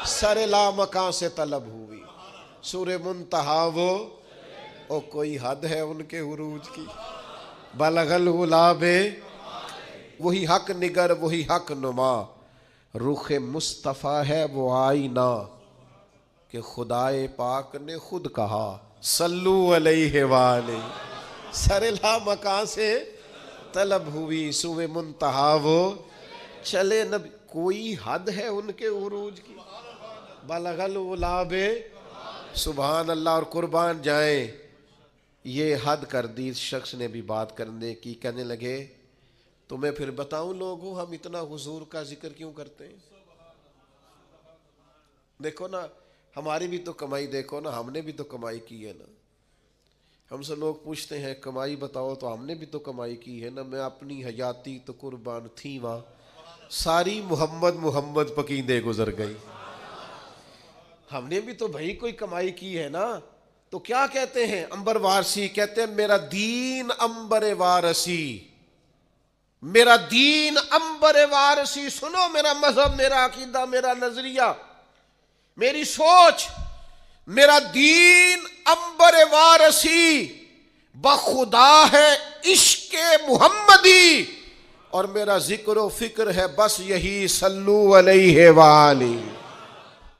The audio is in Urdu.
سر لامکاں سے طلب ہوئی. سورہ منتہا وہ او کوئی حد ہے ان کے عروج کی. بلغ العلا بے وہی حق نگر وہی حق نما. رخ مصطفیٰ ہے وہ آئینہ کہ خدائے پاک نے خود کہا صلو علیہ وآلہ. سر لامکاں سے طلب ہوئی. سوئے منتہا وہ چلے نبی. کوئی حد ہے ان کے عروج کی. بلغ العلا بے سبحان اللہ. اور قربان جائیں یہ حد کر دی. اس شخص نے بھی بات کرنے کی. کہنے لگے تمہیں پھر بتاؤں لوگوں ہم اتنا حضور کا ذکر کیوں کرتے ہیں. دیکھو نا ہماری بھی تو کمائی دیکھو نا. ہم نے بھی تو کمائی کی ہے نا. ہم سے لوگ پوچھتے ہیں کمائی بتاؤ تو ہم نے بھی تو کمائی کی ہے نا. میں اپنی حیاتی تو قربان تھی وہاں ساری محمد محمد پکیندے گزر گئی. ہم نے بھی تو بھائی کوئی کمائی کی ہے نا. تو کیا کہتے ہیں انبر وارسی کہتے ہیں میرا دین انبر وارسی. میرا دین انبر وارسی. سنو میرا مذہب میرا عقیدہ میرا نظریہ میری سوچ. میرا دین انبر وارسی بخدا ہے عشق محمدی. اور میرا ذکر و فکر ہے بس یہی صلو علیہ وآلہ.